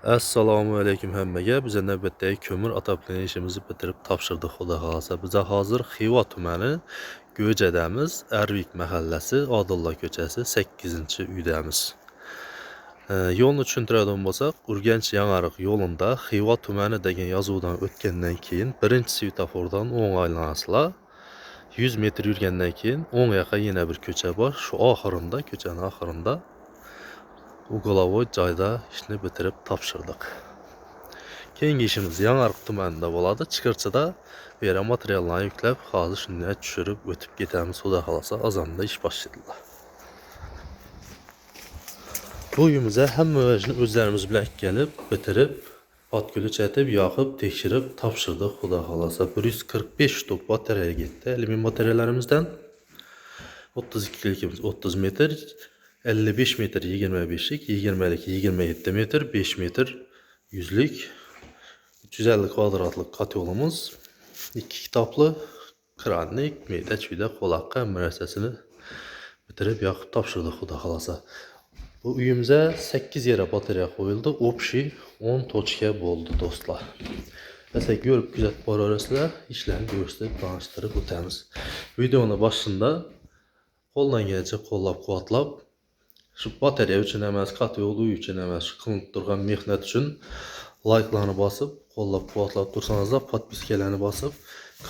Assalomu alaykum hammaga. Biz navbatdagi ko'mir ataplanish ishimizni bitirib topshirdik, xudo xolasa. Biz hozir Xiva tumani Go'jadamiz, Arvik mahallasi, Odillar ko'chasi 8-uydamiz. Yo'lni tushuntiradigan bo'lsak, Urganch Yangariq yo'lida Xiva tumani degan yozuvdan o'tgandan keyin birinchi svetofordan o'ng aylanasizlar. 100 metr yurgandan keyin o'ng yoqqa yana bir ko'cha bor. Shu oxirida, ko'chaning oxirida Ugolovoi joyda ishni bitirib topshirdik. Keyingi ishimiz Yangariq tumanida bo'ladi. Chiqirchida bu yerga materiallarni yuklab, hozir shunday tushirib o'tib ketamiz. Xudo xolasa azonda ish boshlaydilar. Bu uyimizga hamma ishni o'zlarimiz bilan kelib, bitirib, patguli chatib, yoqib, tekshirib topshirdik. Xudo xolasa 145 shtuk batareya ketdi. Alyumin batareyalarimizdan 32 kilikimiz 30 metr, 55 metr 25'lik, 20'lik 27 metr, 5 metr 100'lik, 350 kvadratlık katyolumuz, 2 kitaplı kranlik, meyda çüyde kolakka müessesini bitirip yakıp topşırdık, xudo xolasa. Bu uyumuza 8 yere batareya koyuldu. Opşi 10 toçka oldu dostlar. Mesela görüp güzel bararasıyla işlerini gösterip tanıştırıp ötemiz. Videonun başında koldan gelecek kollab kuatlab şu batareya üçün emas, katyolu üçün emas, kılınıp durgan mehnat üçün like'larını basıp, kollab kuatlab dursanız da podpiskelerini basıp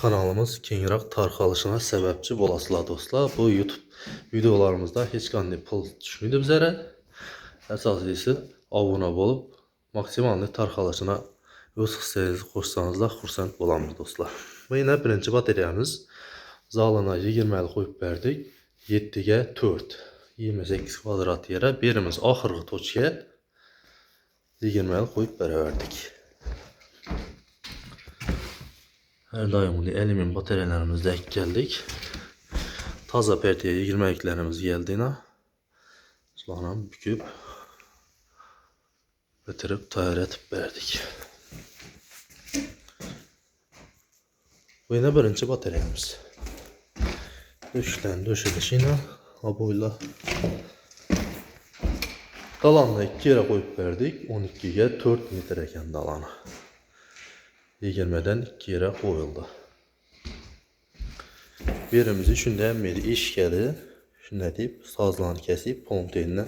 kanalımız kengirak tarqalışına sebepçi bolasılar dostlar. Bu YouTube videolarımızda hiç qanday pul düşmüydü bizlere. Əsaslısı abone olup maksimalni tarqalışına öz hissenizi qoşsanız da xursand bolamız dostlar. Bu yine birinci batareyamız. Zalına 20'li koyup verdik. 7'ye 4. 28 kvadrat yere birimiz ahırgı toçya 20'li koyup verdik. Her daim bunu elimin bataryelerimizde geldik. Taza pertiye 20'liklerimiz geldiğine sonra büküp bitirip tayar etip verdik. Bu yine birinci bataryamız. Döşülüşüyle aboyla dalanla 2 yere koyup verdik. 12'ye 4 metre eken dalanı. 20'den 2 yere koyuldu. Birimizi şundan beri iş geldi. Şunu deyip sazlarını kesip ponteyinle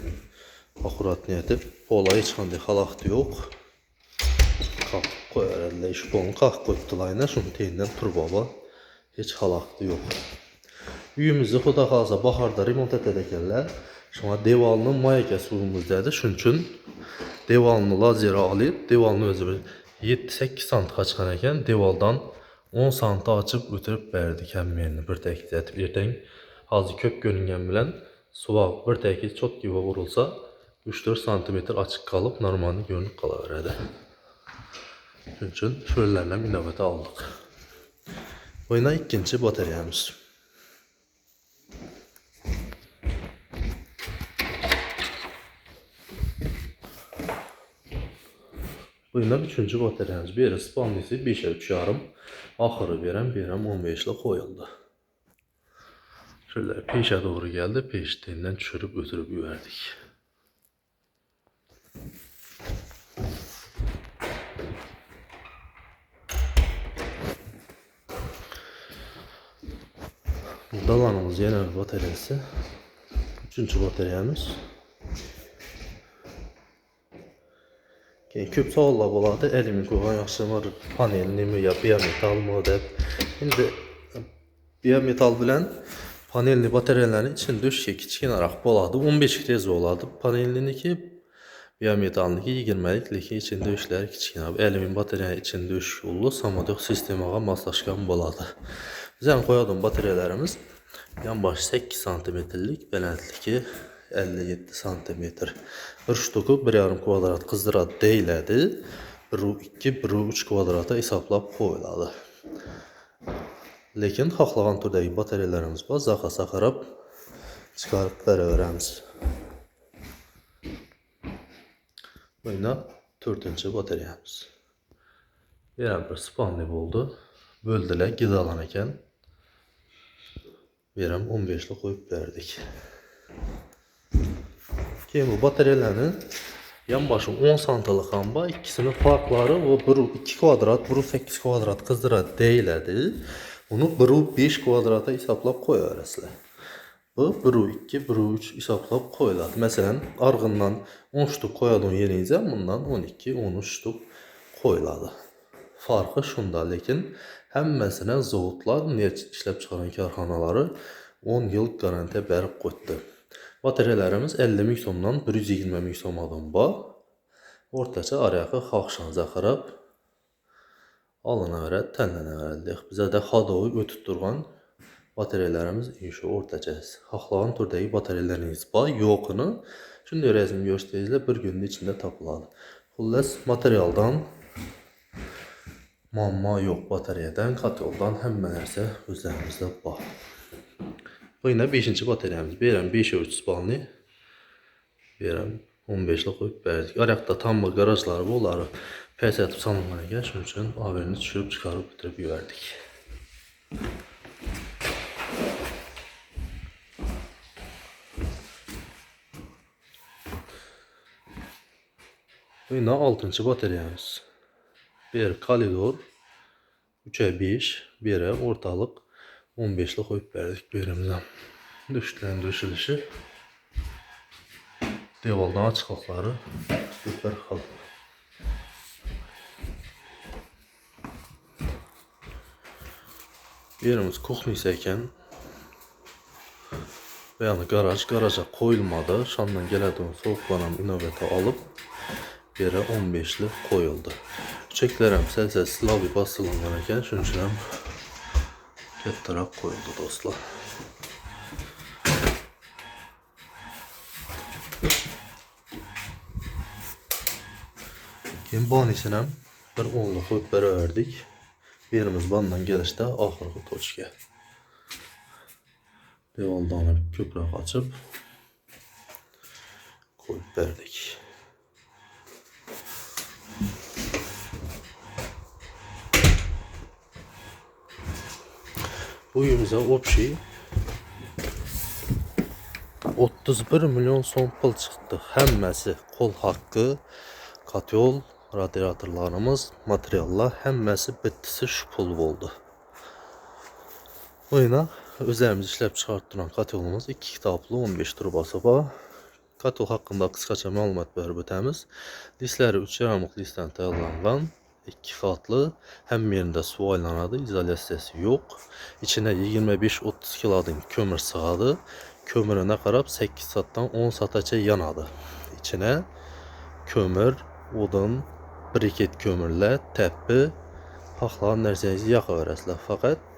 akuratını edip pola hiç qanday xalaqdı yok. Qalq koyar əllə iş polunu qalq qoydulayına şunu teyindən turbaba hiç xalaqdı yok. Uyumuzu xuda xalasa baxarda remont edəkərlər. Şuna devalının mayaka suyumuzdadır. Şunun üçün devalını lazera alıp devalını özü 7-8 sant qaçqan ekan devaldan 10 santı açıp ötürüb verdik həmmerini bir təkid etib. Ertəng hazır köp görünən bilən suvaq bir təkid çok gibi vurulsa 3-4 santimetr açık kalıp normalini görünüp qalaverədi. Şunun üçün şöylərlə innovata aldık. Bu yine ikinci bataryamız. Bu yine üçüncü bataryamız. Bir yere spanlisi 5'e 3,5. Ahırı verem 15'le koyuldu. Şöyle peşe doğru geldi. Peştiğinden düşürüp ötürüp verdik. Dalanımız yeni bir bataryası. Üçüncü bataryamız. Köp sağollar boladı. Elimi qoğan yaxşımır. Panelini mi ya biyometal mı deyip. Şimdi biyometal bilen panelli bataryelerin için döşke kiçkinaraq boladı. 15 tez oladı. Panellini ki biyometalını ki 20'lik leki için döşlər kiçkinaraq. Elimin bataryanın için döş yolu samodyok sistemağa maslaşqan boladı. Bizden koyadığım bataryalarımız yan baş 8 santimetrlik, belentlik 57 santimetr. Bir ştuku 1,5 kvadrat qızdıra deyilədi. 1,2, 1,3 kvadrata hesablab qoyuladı. Lekin xaxlağan turdagi batareyalarımız var. Zaxa saxarab çıxarıb verəmiz. Bu yine 4-cü batareyamız. Verəm bir spanli oldu. Böldülər gidalan ekan. Verəm 15'le koyup verdik. Ki bu bataryalarını yan başı 10 santlıq amba, ikisinin farkları o biri 2 kvadrat, biri 8 kvadrat qızdıra deyilədi. Bunu biri 5 kvadrata hesablab qoyarasınız. Bu 1, 2, 1, 3 hesablab qoyuladı. Məsələn, arğından 10 ştuk qoyadığın yerincə bundan 12, 13 ştuk qoyuladı. Farkı şunda, lakin həmməsinə zavodlar, neft işləb çıxaran karxanaları 10 yıl garantiya bərib qoydu. Bataryalarımız 50 min somdan 120 min somadan bax. Ortaca arayağı xalqşanıza xarab alına verə, tənlənə verəldik. Bizə də xadoyu ötüttürğən bataryalarımız inşa ortaca. Xalqların turdaki bataryalarınız var, yoxunu. Şimdi rəsm göstəricilə bir günün içində tapıladı. Xullas materialdan mamma yox, bataryadan, katoldan həmmə nərsə özlərimizdə var. Bu yine 5-ci bataryamız. Verirəm 5'e 300 balını. Verirəm 15'lik qoyub bərdik. Araqda tam qarajları bu, onları pəs atıb salınmaya gəl. Şunun üçün averini düşürüb çıxarıb bitirib yüverdik. Bu yine 6-cı bataryamız. Bir kalidor 3'e 5, 1'e ortalıq 15'lik qoyub bərdik birimizdən. Düşdüyən düşülüşü devaldan açıqlıqları süper xal. Yerimiz kuxni isəkən və yəni garaja qoyulmadı. Şandan gələdiyən soğuqlanan inovata alıb yerə 15'lik qoyuldu. Çəklərəm səlsəl slavi basılınlarkən şunçunam kettaraq qoyuldu dostlar. Kim banisinem bir 10'luq qoyub bərərdik. Birimiz bandan gəlişdə axırғы toçka. Devaldanı köprək açıb qoyub bərdik. Bu uyumuza общий 31 milyon son pul çıxdı. Həmməsi qol haqqı, katyol, radiatorlarımız, materiallar həmməsi bittisi şu pul oldu. Bu yine özlərimiz işləb çıxartdıran katyolumuz 2 kitaplı 15 turbası var. Katyol haqqında qısqaça məlumat verib ötəmiz. Disləri 3 yaramıq disdən təyirlənən 2 xatlı, həm yerində su aylanadı, izolyasiyası yox. İçinə 25-30 kilodin kömür sığadı. Kömürünə qarab 8 saatdan 10 saataca yanadı. İçinə kömür, odun, briket kömürlə, təppi, paxların nərsənizi yaxa verəsilər. Fəqət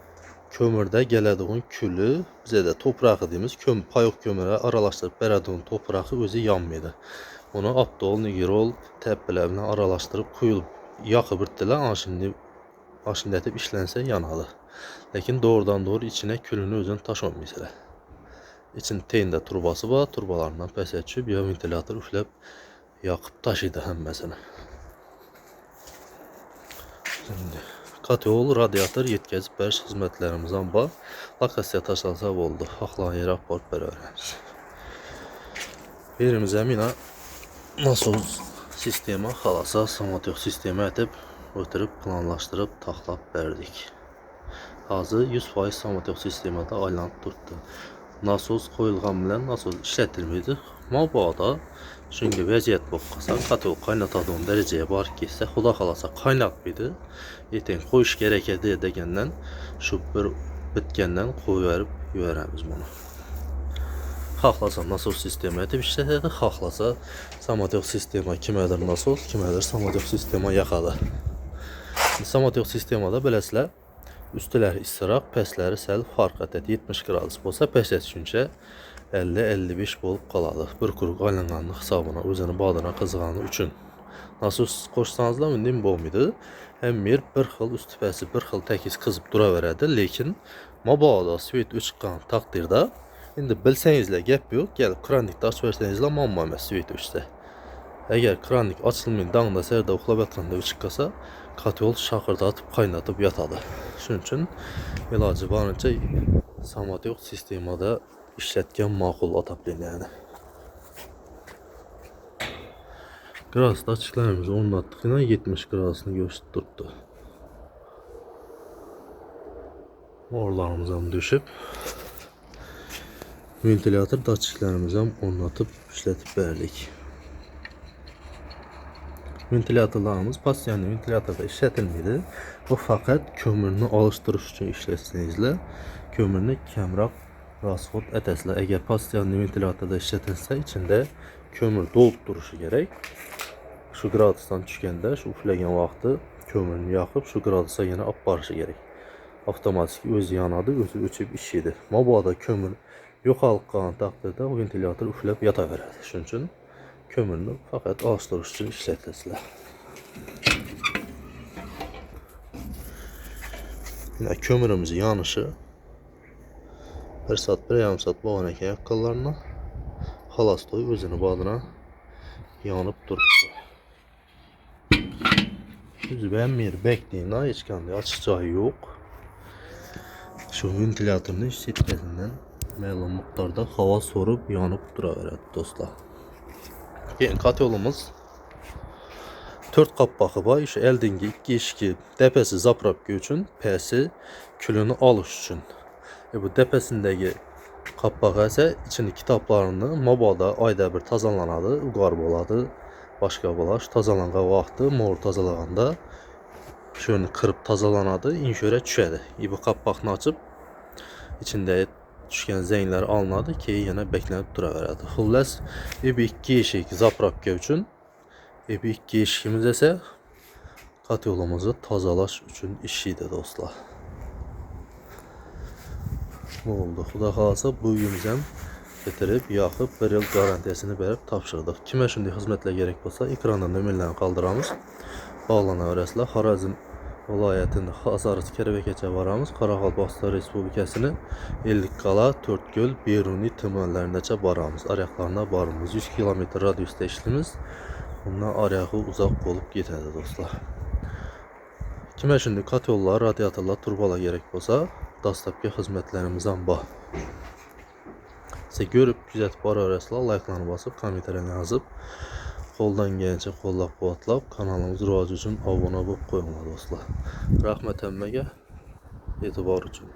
kömürdə gələdiyin külü, bizə də toprağı dediğimiz payıq kömürə aralaşdırıb bərədiyin toprağı özü yanmıydı. Onu aptol, nigirol, təppilərlə aralaşdırıb quyulub yaxıb birdilər, aşindətib işlənsə yanadı. Lakin doğrudan doğru içinə külünü özünü taşınmıysa. İçin teyində turbası var, turbalarından pəsə düşüb ya ventilator üfləb yaxıb taşıydı həmməsini. Şimdi katyol, radiator yetkəzib bəriş xidmətlərimizdən var. Lokasiya taşlansaq oldu. Xalqların yeri aparıb bərəriz. Birimizə mina nasıl sistema xalasa, somatik sistema etib ötürüb planlaşdırıb taxlab bərdik. Hazır 100% somatik sistemada aylanıb durdu. Nasos qoyulğan bilən nasos işlətilməydi. Mabada çünki vəziyyət boqqasa, katyol qaynatadığın dərəcəyə var ki, xuda xalasa qaynatmaydı. Yeten qoyuş gərəkədi edəgəndən şu bir bitkəndən qoyarıb yüərəmiz bunu. Xalqlasa nasos sistema edib işlətədi, xalqlasa somatik sistema kimədir nasos, kimədir somatik sistema yaxadı. Somatik sistemada beləsilə üstələri istiraq, pəsləri səl farq ədəd 70 qradus bolsa, pəsə düşüncə 50-55 olub qaladı. Bir quruq aylanğanlıq hesabına özünü badana qızğanı üçün. Nasos qoşsanızla mündin bombidir. Həm bir xil üstü pəsi bir xil təkiz qızıb dura verədi. Lakin mabada svet çıxan taqdirdə indi bilsənizlə gəp yox, gəlib kranikdə aç versənizlə mamma svet üçsə. Əgər kranik açılmayın, dağında sərdə oxulab yatqanda çıxqasa, katyol şaxırda atıb qaynatıb yatadı. Şunun üçün ilacı varınca somatik sistemada işlətgən mağul atabilir yəni. Qırası da açıklarımızı onlatdıq ilə 70 qırasını göstərdi. Morlarımızdan düşüb. Ventilator daçıklarımızdan onlatıp işlətib bərlik. Ventilatorlarımız pasiyanlı ventilatorda işlətilmir. Bu faqat kömürünü alışdırış üçün işlətsinizlə. Kömürünü kəmraq rasxod ətəslə. Əgər pasiyanlı ventilatorda işlətilsə, içində kömür dolub duruşu gərək. Şu qradusdan düşəndə, şu üfləyən vaxtı kömürünü yaxıb şu gradusa yenə aparışı gərək. Avtomatik öz yanadı, özü öçüb işidir. Mabada kömür yoxalıb qalan təqdirdə o ventilator üfləb yata verər. Şunun üçün kömürünü faqat alışdırış üçün işlətilsələr. Yine kömürümüzün yanışı 1 saat, 1,5 saat bağlanan ayaqqabılarına halastoy özünü badına yanıb durubdu. Düzü bəyənmir, bəkləyin, heç qanday açıqcağı yox. Şu ventilatorun sirkəsindən məlum miqdarda hava sorub yanıb dura verədi dostlar. Yəni katyolumuz 4 qapağı var. İşte eldingi 2 eşki dəpəsi zapravka üçün, pəsi külünü alış üçün. Bu dəpəsindəki qapağı isə içini kitablarını mobada ayda bir tazalanadı, qarboladı, başqa bulaş tazalanğa vaxtı mor tazalağanda şöyle kırıp tazalanadı, inşöre düşədi. Bu qapağını açıb içində düşkən zəngləri alınadı ki, yenə bəklənib dura verədi. Xullas, bir 2 eşik zapravka üçün, bir 2 eşikimiz isə katyolumuzu tazalaş üçün işidir dostlar. Ne oldu? Xuda xalasa bu günümüzdən getirib, yaxıb, 1 il garantiyasını verib tapşırdıq. Kimə şimdi xidmətlə gerek olsa, ekranda nömrələrini qaldıramız. Bağlana öyrəsilə Xarazm vilayətində Xasarız Kərvəkəcə varamız. Qaraqalpaqistan Respublikasının Ellikqala, Törtgöl, Beruni tümənlərindəcə varamız. Arayaqlarına barımız 100 km radiusda işlimiz. Bundan arayağı uzaq olub getədi dostlar. Kimə şimdi katyollar, radiatorlar, turbalar gerek olsa, dastavka xidmətlərimizdən bax. Size görüb, güzət var arasıla like'larını basıb, komentarını yazıb, qoldan gəlincə qollaq quvvatlab, kanalımız rivacı üçün abunə olub qoyunlar dostlar. Rəhmət əmməgə, etibar üçün.